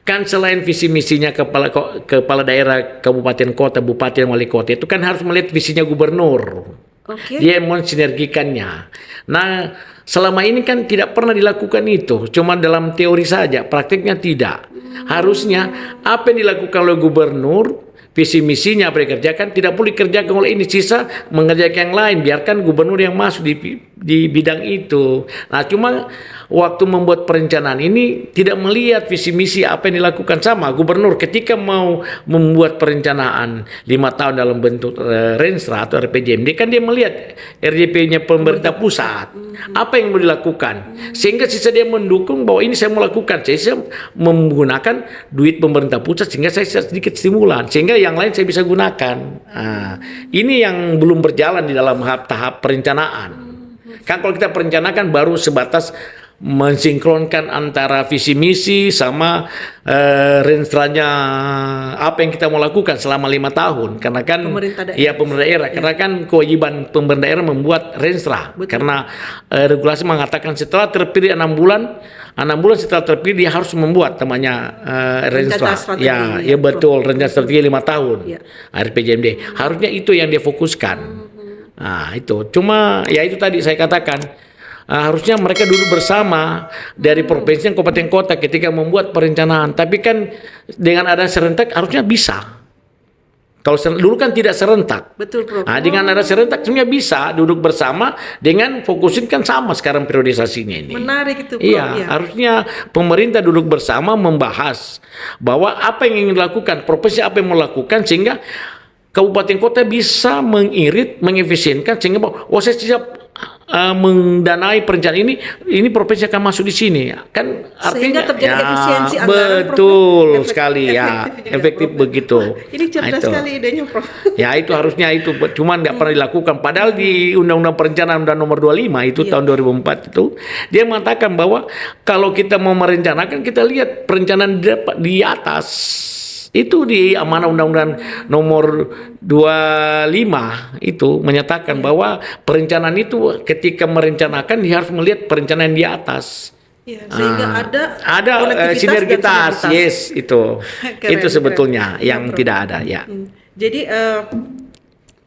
kan selain visi misinya kepala daerah kabupaten kota, bupati dan wali kota itu kan harus melihat visinya gubernur. Oke. Dia mensinergikannya. Nah, selama ini kan tidak pernah dilakukan itu, cuma dalam teori saja, praktiknya tidak. Harusnya apa yang dilakukan oleh gubernur, visi misinya apa yang dikerjakan, tidak perlu dikerjakan oleh ini, sisa mengerjakan yang lain, biarkan gubernur yang masuk di di bidang itu. Nah, cuma waktu membuat perencanaan ini tidak melihat visi misi apa yang dilakukan. Sama gubernur ketika mau membuat perencanaan 5 tahun dalam bentuk Renstra atau RPJMD, kan dia melihat RJP-nya pemerintah pusat apa yang mau dilakukan, sehingga sisa dia mendukung bahwa ini saya mau lakukan, saya menggunakan duit pemerintah pusat sehingga saya sedikit stimulan sehingga yang lain saya bisa gunakan. Nah, ini yang belum berjalan di dalam tahap perencanaan. Kan kalau kita perencanakan baru sebatas mensinkronkan antara visi misi sama renstranya apa yang kita mau lakukan selama 5 tahun, karena kan pemerintah daerah karena kan kewajiban pemerintah daerah membuat renstra. Betul. Karena regulasi mengatakan setelah terpilih 6 bulan setelah terpilih dia harus membuat namanya renstra. Ya betul, rencana strategi 5 tahun. RPJMD harusnya itu yang dia fokuskan. Nah, itu cuma ya itu tadi saya katakan, harusnya mereka duduk bersama dari provinsi dan kabupaten kota ketika membuat perencanaan. Tapi kan dengan ada serentak harusnya bisa. Kalau dulu kan tidak serentak. Betul, Prof. Nah, dengan ada serentak sebenarnya bisa duduk bersama dengan fokusin kan sama sekarang priorisasinya ini. Menarik itu, Prof. Iya, harusnya pemerintah duduk bersama membahas bahwa apa yang ingin dilakukan, provinsi apa yang mau lakukan, sehingga kabupaten kota bisa mengirit, mengefisienkan sehingga saya siap mendanai perencanaan ini provinsi akan masuk di sini, kan artinya sehingga terjadi efisiensi anggaran. Betul sekali ya, efektif begitu. Ini cerdas sekali idenya, Prof. Ya itu harusnya itu, cuman nggak pernah dilakukan. Padahal di Undang-Undang Perencanaan Nomor 25 itu tahun 2004 itu dia mengatakan bahwa kalau kita mau merencanakan kita lihat perencanaan di atas. Itu di amanah Undang-Undang Nomor 25 itu menyatakan bahwa perencanaan itu ketika merencanakan dia harus melihat perencanaan di atas. Ya, sehingga ada sinergitas. Yes, itu. Itu sebetulnya keren. yang tidak ada ya. Jadi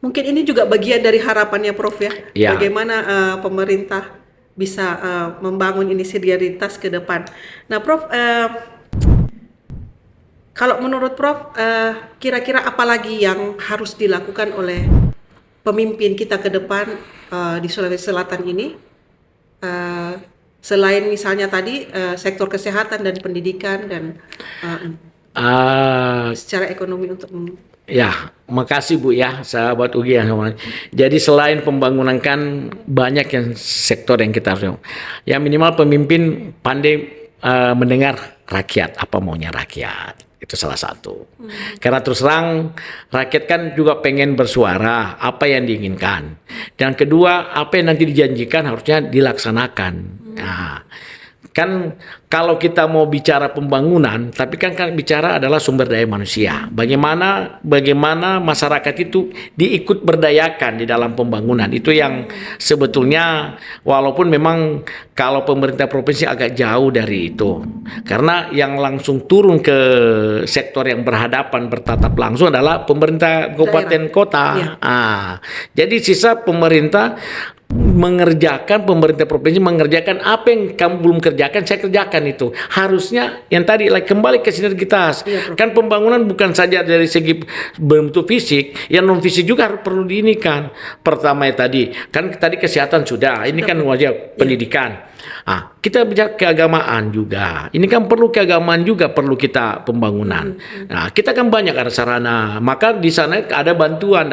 mungkin ini juga bagian dari harapannya, Prof ya. Bagaimana pemerintah bisa membangun ini sinergitas ke depan. Nah, Prof, kalau menurut Prof, kira-kira apa lagi yang harus dilakukan oleh pemimpin kita ke depan di Sulawesi Selatan ini? Selain misalnya tadi sektor kesehatan dan pendidikan dan secara ekonomi untuk... Ya, makasih Bu ya, sahabat UGI. Jadi selain pembangunan kan banyak yang sektor yang kita harus, ya minimal pemimpin pandai mendengar rakyat, apa maunya rakyat. Itu salah satu. Karena terus terang rakyat kan juga pengen bersuara apa yang diinginkan. Dan kedua, apa yang nanti dijanjikan harusnya dilaksanakan. Nah, kan kalau kita mau bicara pembangunan, tapi kan bicara adalah sumber daya manusia. Bagaimana masyarakat itu diikut berdayakan di dalam pembangunan. Itu yang sebetulnya walaupun memang kalau pemerintah provinsi agak jauh dari itu. Karena yang langsung turun ke sektor yang berhadapan bertatap langsung adalah pemerintah kabupaten kota. Jadi sisa pemerintah mengerjakan, pemerintah provinsi mengerjakan apa yang kamu belum kerjakan, saya kerjakan itu. Harusnya yang tadi kembali ke sinergitas. Kan pembangunan bukan saja dari segi bentuk fisik, yang non fisik juga harus perlu diinikan. Pertama tadi kesehatan sudah, ini kan wajib pendidikan. Kita bicara keagamaan juga. Ini kan perlu keagamaan juga, perlu kita pembangunan. Nah, kita kan banyak ada sarana. Maka di sana ada bantuan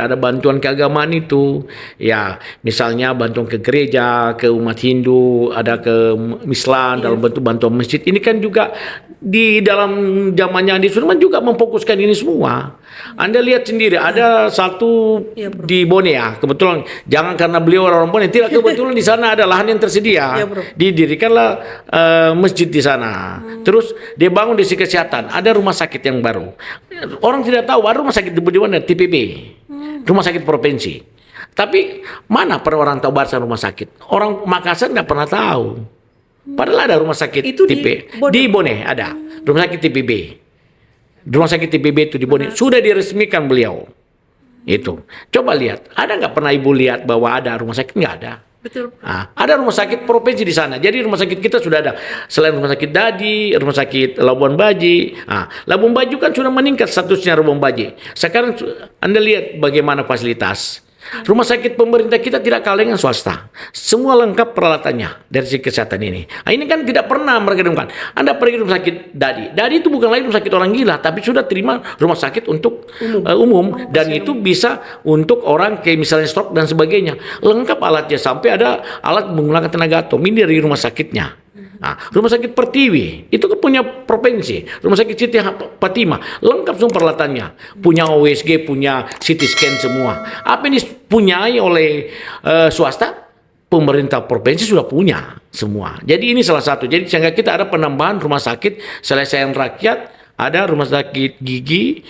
keagamaan itu. Ya, misalnya bantuan ke gereja, ke umat Hindu, ada ke Islam dalam bentuk bantuan masjid. Ini kan juga di dalam zamannya Andi Surman juga memfokuskan ini semua. Anda lihat sendiri ada satu di Bone ya, kebetulan jangan karena beliau orang Bone, tidak, kebetulan di sana ada lahan yang tersedia. Didirikanlah masjid di sana. Terus dia bangun di sisi kesehatan, ada rumah sakit yang baru. Orang tidak tahu ada rumah sakit di mana, TPB. Rumah sakit provinsi. Tapi mana para orang tahu bahasa rumah sakit? Orang Makassar tidak pernah tahu. Padahal ada rumah sakit itu di Bone ada rumah sakit TPB. Rumah sakit TPB itu di Bone sudah diresmikan beliau. Itu. Coba lihat, ada nggak pernah Ibu lihat bahwa ada rumah sakit? Nggak ada. Betul. Ada rumah sakit provinsi di sana. Jadi rumah sakit kita sudah ada. Selain rumah sakit Dadi, rumah sakit Labuan Baji. Labuan Bajo kan sudah meningkat statusnya Labuan Baji. Sekarang Anda lihat bagaimana fasilitas. Rumah sakit pemerintah kita tidak kalah dengan swasta. Semua lengkap peralatannya dari segi kesehatan ini. Nah, ini kan tidak pernah mereka dengarkan. Anda pergi rumah sakit Dadi. Dadi itu bukan lagi rumah sakit orang gila, tapi sudah terima rumah sakit untuk umum. Dan itu bisa untuk orang kayak misalnya stroke dan sebagainya. Lengkap alatnya, sampai ada alat menggunakan tenaga atom. Ini dari rumah sakitnya. Nah, rumah sakit Pertiwi itu kan punya provinsi, rumah sakit Siti Fatimah lengkap semua peralatannya, punya USG, punya CT scan semua. Apa ini dipunyai oleh swasta, pemerintah provinsi sudah punya semua. Jadi ini salah satu. Jadi sehingga kita ada penambahan rumah sakit selesai rakyat, ada rumah sakit gigi,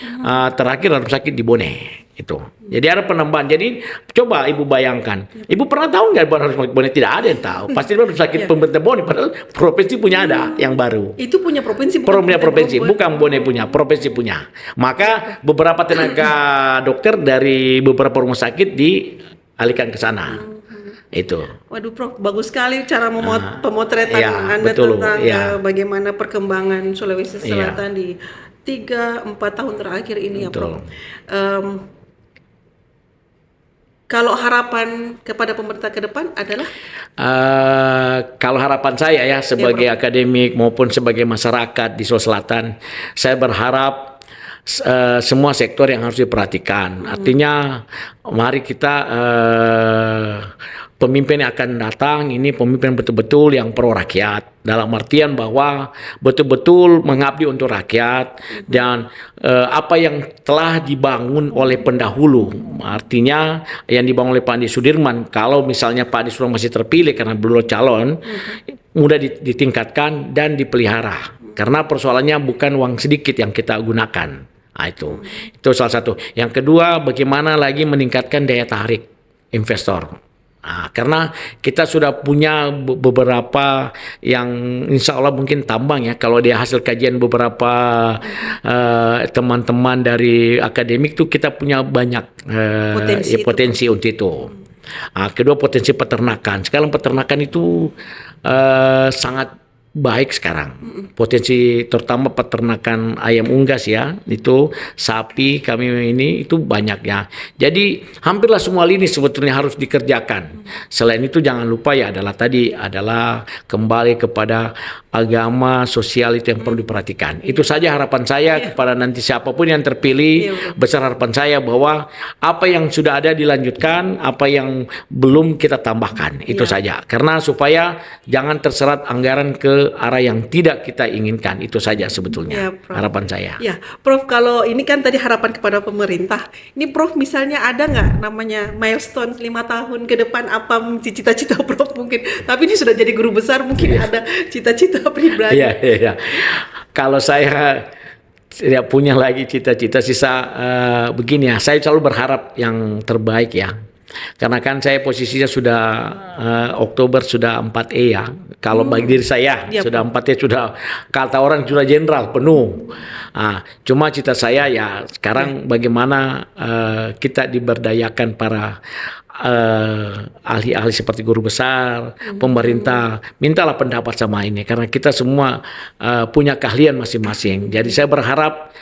terakhir ada rumah sakit di Bone. Itu. Jadi ada penambahan. Jadi coba Ibu bayangkan. Ibu pernah tahu nggak bahwa rumah sakit Bone? Tidak ada yang tahu. Pasti rumah sakit pemerintah Bone, padahal provinsi punya ada yang baru. Itu punya provinsi, punya provinsi, bukan Bone punya, provinsi punya. Maka beberapa tenaga dokter dari beberapa rumah sakit dialihkan ke sana. Itu. Waduh, Prof, bagus sekali cara pemotretan Anda betul, tentang bagaimana perkembangan Sulawesi Selatan di 3-4 tahun terakhir ini, betul. ya, Prof. Kalau harapan kepada pemerintah ke depan adalah? Kalau harapan saya ya sebagai akademik maupun sebagai masyarakat di Sulawesi Selatan, saya berharap semua sektor yang harus diperhatikan. Artinya mari kita pemimpin yang akan datang ini pemimpin betul-betul yang pro rakyat, dalam artian bahwa betul-betul mengabdi untuk rakyat dan apa yang telah dibangun oleh pendahulu, artinya yang dibangun oleh Pak Andi Sudirman, kalau misalnya Pak Andi Sudirman masih terpilih karena belum calon, mudah ditingkatkan dan dipelihara, karena persoalannya bukan uang sedikit yang kita gunakan. Nah, itu salah satu. Yang kedua, bagaimana lagi meningkatkan daya tarik investor. Nah, karena kita sudah punya beberapa yang insya Allah mungkin tambang ya, kalau dia hasil kajian beberapa teman-teman dari akademik tuh kita punya banyak potensi untuk itu. Nah, kedua, potensi peternakan. Sekarang peternakan itu sangat baik sekarang. Potensi terutama peternakan ayam unggas ya, itu sapi kami ini itu banyak ya. Jadi hampirlah semua lini sebetulnya harus dikerjakan. Selain itu jangan lupa ya adalah kembali kepada agama, sosial itu yang perlu diperhatikan. Itu saja harapan saya kepada nanti siapapun yang terpilih. Besar harapan saya bahwa apa yang sudah ada dilanjutkan, apa yang belum kita tambahkan. Itu saja. Karena supaya jangan terserat anggaran ke arah yang tidak kita inginkan. Itu saja sebetulnya harapan saya. Ya, Prof, kalau ini kan tadi harapan kepada pemerintah. Ini Prof misalnya ada nggak namanya milestone 5 tahun ke depan, apa cita-cita Prof mungkin. Tapi ini sudah jadi guru besar, mungkin ada cita-cita pribadi. Iya. Kalau saya tidak punya lagi cita-cita sisa begini ya. Saya selalu berharap yang terbaik ya. Karena kan saya posisinya sudah Oktober sudah 4E ya. Kalau bagi diri saya sudah 4E, sudah kata orang sudah jenderal penuh. Cuma cita saya ya sekarang bagaimana kita diberdayakan para ahli-ahli seperti guru besar, pemerintah, mintalah pendapat sama ini karena kita semua punya keahlian masing-masing. Jadi saya berharap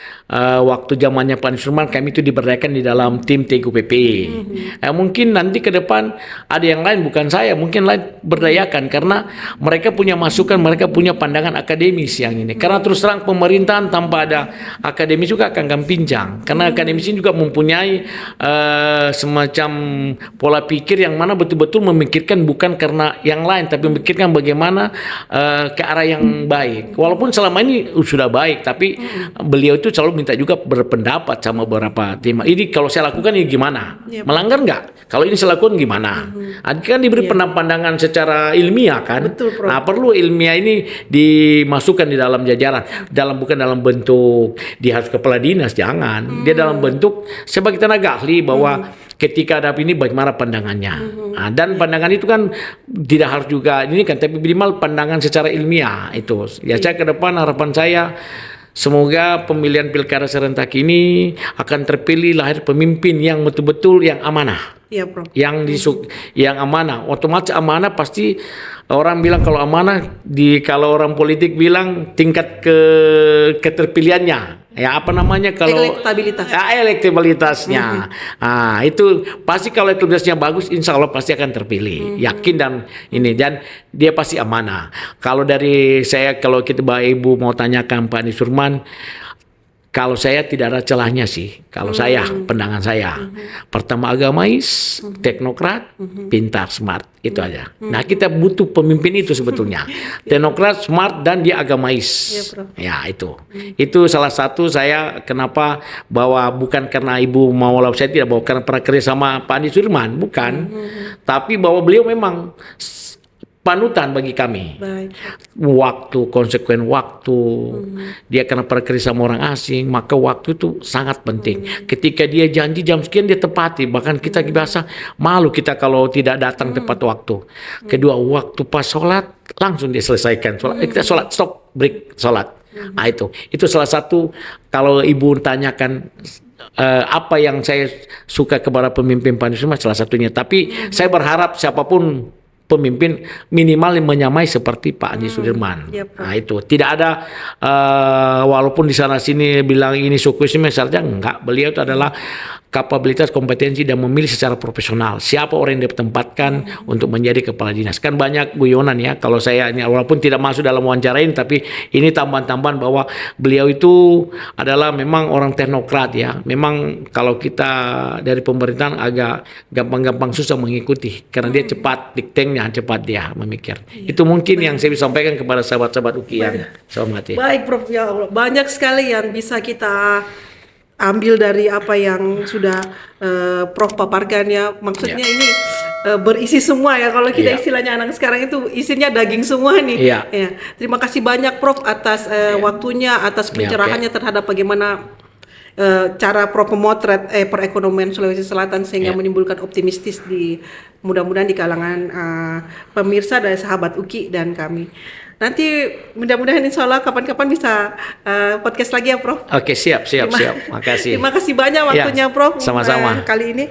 waktu zamannya Pak Sudirman kami itu diberdayakan di dalam tim TGUPP. Mungkin nanti ke depan ada yang lain, bukan saya, mungkin lain berdayakan karena mereka punya masukan, mereka punya pandangan akademis yang ini. Karena terus terang pemerintahan tanpa ada akademis juga akan pincang. Karena akademis ini juga mempunyai semacam pola pikir yang mana betul-betul memikirkan bukan karena yang lain, tapi memikirkan bagaimana ke arah yang baik. Walaupun selama ini sudah baik, tapi beliau itu selalu minta juga berpendapat sama beberapa tim. Ini kalau saya lakukan ini gimana? Melanggar nggak? Kalau ini saya lakukan gimana? Kan diberi pandangan secara ilmiah kan? Betul, Prof. Nah, perlu ilmiah ini dimasukkan di dalam jajaran. Bukan dalam bentuk dia harus kepala dinas, jangan. Dia dalam bentuk sebagai tenaga ahli bahwa ketika ada ini bagaimana pandangannya. Dan pandangan itu kan tidak harus juga ini kan, tapi minimal pandangan secara ilmiah itu. Ya saya ke depan harapan saya semoga pemilihan pilkada serentak ini akan terpilih lahir pemimpin yang betul-betul yang amanah. Iya, Prof. Yang amanah. Otomatis amanah pasti orang bilang kalau amanah kalau orang politik bilang tingkat keterpilihannya Ya apa namanya kalau Elektabilitas. elektabilitasnya. Itu pasti kalau elektabilitasnya bagus, insya Allah pasti akan terpilih. Yakin dan ini dan dia pasti amanah. Kalau dari saya, kalau kita Bapak Ibu mau tanyakan Pak Andi Surman, kalau saya tidak ada celahnya sih. Kalau saya, pandangan saya. Pertama agamais, teknokrat, pintar, smart. Itu aja. Nah kita butuh pemimpin itu sebetulnya. Teknokrat, smart, dan dia agamais. Iya, Prof. Ya itu. Itu salah satu saya kenapa bahwa bukan karena Ibu mau saya tidak bawa karena pernah kerja sama Pak Andi Surman. Bukan. Tapi bahwa beliau memang panutan bagi kami. Baik. Waktu, konsekuen waktu. Dia karena pernah kerja sama orang asing, maka waktu itu sangat penting. Ketika dia janji jam sekian dia tepati. Bahkan kita biasa malu kita kalau tidak datang tepat waktu. Kedua, waktu pas sholat langsung dia selesaikan sholat. Kita sholat stop break sholat. Nah, itu salah satu kalau Ibu tanyakan apa yang saya suka kepada pemimpin Pak Andi Surman, salah satunya. Tapi saya berharap siapapun pemimpin minimal menyamai seperti Pak Andi Sudirman. Yep. Nah itu tidak ada walaupun di sana sini bilang ini suku saja enggak. Beliau itu adalah kapabilitas, kompetensi dan memilih secara profesional siapa orang yang ditempatkan untuk menjadi kepala dinas. Kan banyak guyonan ya kalau saya ini walaupun tidak masuk dalam wawancara ini, tapi ini tambahan-tambahan bahwa beliau itu adalah memang orang teknokrat ya. Memang kalau kita dari pemerintahan agak gampang-gampang susah mengikuti karena dia cepat diktengnya, cepat dia memikir. Itu mungkin yang saya bisa sampaikan kepada sahabat-sahabat UKI yang saya hormati. Baik, Prof. Ya Allah, banyak sekali yang bisa kita ambil dari apa yang sudah Prof paparkan ya. Maksudnya ini berisi semua ya. Kalau kita istilahnya anak sekarang itu isinya daging semua nih. Ya. Terima kasih banyak Prof atas waktunya, atas pencerahannya terhadap bagaimana cara Prof memotret perekonomian Sulawesi Selatan sehingga menimbulkan optimistis di mudah-mudahan di kalangan pemirsa dan sahabat UKI dan kami. Nanti mudah-mudahan insya Allah kapan-kapan bisa podcast lagi ya Prof. Oke, siap. Makasih. Terima kasih banyak waktunya Prof. Sama-sama. Kali ini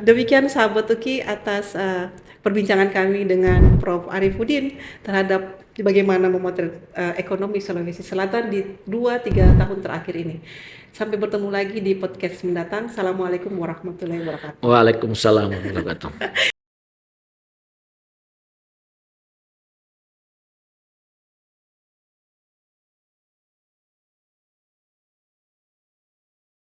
demikian sahabat UKI atas perbincangan kami dengan Prof Arifudin terhadap bagaimana memotret ekonomi Sulawesi Selatan di 2-3 tahun terakhir ini. Sampai bertemu lagi di podcast mendatang. Assalamualaikum warahmatullahi wabarakatuh. Waalaikumsalam warahmatullahi wabarakatuh.